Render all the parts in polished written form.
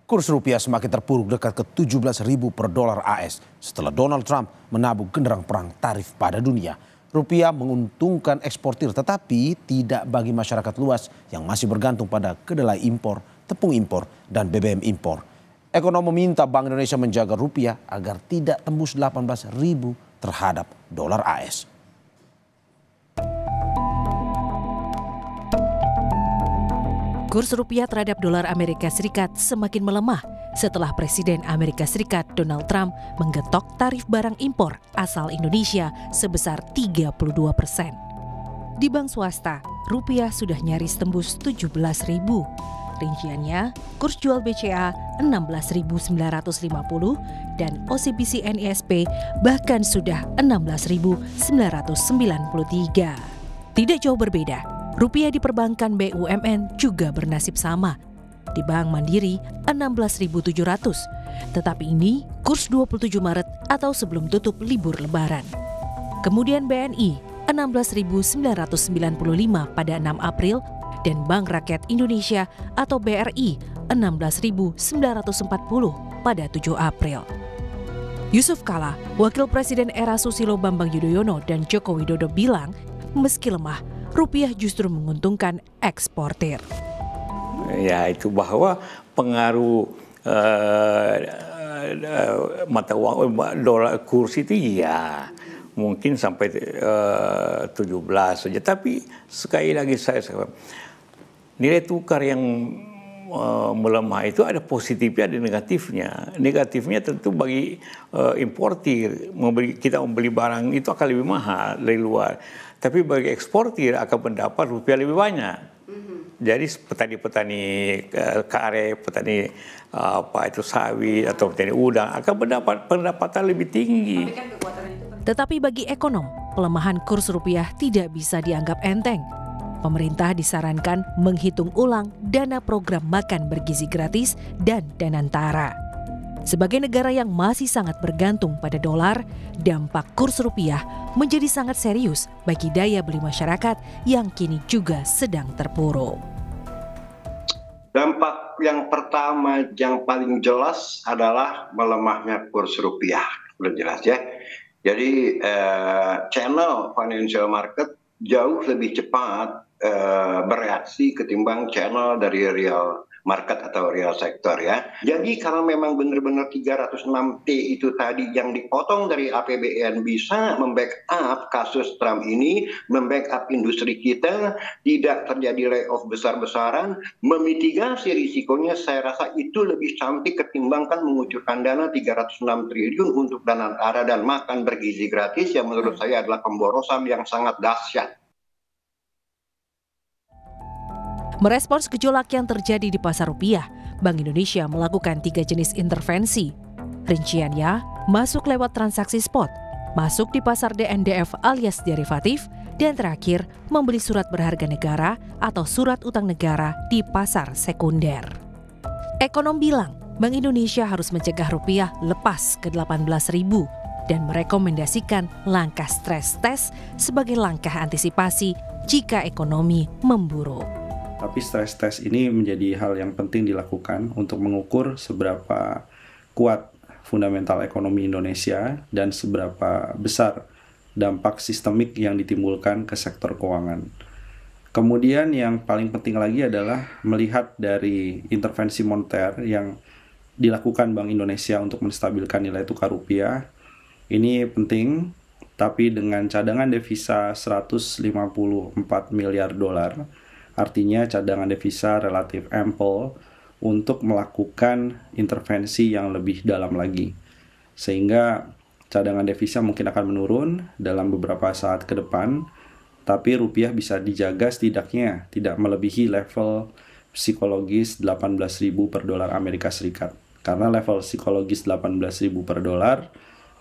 Kurs rupiah semakin terpuruk dekat ke 17.000 per dolar AS setelah Donald Trump menabung genderang perang tarif pada dunia. Rupiah menguntungkan eksportir tetapi tidak bagi masyarakat luas yang masih bergantung pada kedelai impor, tepung impor, dan BBM impor. Ekonom meminta Bank Indonesia menjaga rupiah agar tidak tembus 18.000 terhadap dolar AS. Kurs rupiah terhadap dolar Amerika Serikat semakin melemah setelah Presiden Amerika Serikat Donald Trump menggetok tarif barang impor asal Indonesia sebesar 32%. Di bank swasta, rupiah sudah nyaris tembus 17.000. Rinciannya, kurs jual BCA 16.950 dan OCBC NISP bahkan sudah 16.993. Tidak jauh berbeda. Rupiah di perbankan BUMN juga bernasib sama. Di Bank Mandiri 16.700, tetapi ini kurs 27 Maret atau sebelum tutup libur Lebaran. Kemudian BNI 16.995 pada 6 April dan Bank Rakyat Indonesia atau BRI 16.940 pada 7 April. Yusuf Kala, Wakil Presiden era Susilo Bambang Yudhoyono dan Joko Widodo bilang, meski lemah, rupiah justru menguntungkan eksportir. Ya itu bahwa pengaruh mata uang dolar kurs itu ya mungkin sampai 17 saja. Tapi sekali lagi saya nilai tukar yang melemah itu ada positifnya, ada negatifnya. Negatifnya tentu bagi importir, kita membeli barang itu akan lebih mahal dari luar. Tapi bagi eksportir akan mendapat rupiah lebih banyak. Jadi petani-petani karet, petani sawit atau petani udang akan mendapat pendapatan lebih tinggi. Tetapi bagi ekonom, pelemahan kurs rupiah tidak bisa dianggap enteng. Pemerintah disarankan menghitung ulang dana program makan bergizi gratis dan Danantara. Sebagai negara yang masih sangat bergantung pada dolar, dampak kurs rupiah menjadi sangat serius bagi daya beli masyarakat yang kini juga sedang terpuruk. Dampak yang pertama yang paling jelas adalah melemahnya kurs rupiah. Udah jelas ya. Jadi channel financial market jauh lebih cepat bereaksi ketimbang channel dari real market atau real sektor ya. Jadi kalau memang benar-benar 306T itu tadi yang dipotong dari APBN bisa membackup kasus Trump ini, membackup industri kita, tidak terjadi layoff besar-besaran, memitigasi risikonya, saya rasa itu lebih cantik ketimbang kan mengucurkan dana 306 triliun untuk Danantara dan makan bergizi gratis yang menurut saya adalah pemborosan yang sangat dahsyat. Merespons gejolak yang terjadi di pasar rupiah, Bank Indonesia melakukan 3 jenis intervensi. Rinciannya, masuk lewat transaksi spot, masuk di pasar DNDF alias derivatif, dan terakhir membeli surat berharga negara atau surat utang negara di pasar sekunder. Ekonom bilang, Bank Indonesia harus mencegah rupiah lepas ke 18.000 dan merekomendasikan langkah stress test sebagai langkah antisipasi jika ekonomi memburuk. Tapi stress test ini menjadi hal yang penting dilakukan untuk mengukur seberapa kuat fundamental ekonomi Indonesia dan seberapa besar dampak sistemik yang ditimbulkan ke sektor keuangan. Kemudian yang paling penting lagi adalah melihat dari intervensi moneter yang dilakukan Bank Indonesia untuk menstabilkan nilai tukar rupiah. Ini penting, tapi dengan cadangan devisa 154 miliar dolar, artinya cadangan devisa relatif ample untuk melakukan intervensi yang lebih dalam lagi. Sehingga cadangan devisa mungkin akan menurun dalam beberapa saat ke depan, tapi rupiah bisa dijaga setidaknya tidak melebihi level psikologis 18.000 per dolar Amerika Serikat. Karena level psikologis 18.000 per dolar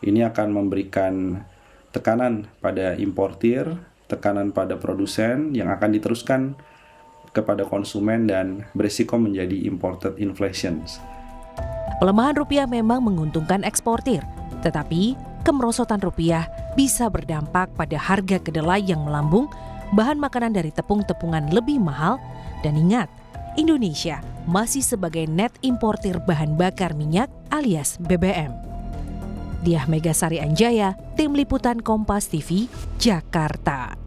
ini akan memberikan tekanan pada importir, tekanan pada produsen yang akan diteruskan kepada konsumen dan berisiko menjadi imported inflation. Pelemahan rupiah memang menguntungkan eksportir, tetapi kemerosotan rupiah bisa berdampak pada harga kedelai yang melambung, bahan makanan dari tepung-tepungan lebih mahal, dan ingat, Indonesia masih sebagai net importir bahan bakar minyak alias BBM. Diah Megasari Anjaya, Tim Liputan Kompas TV, Jakarta.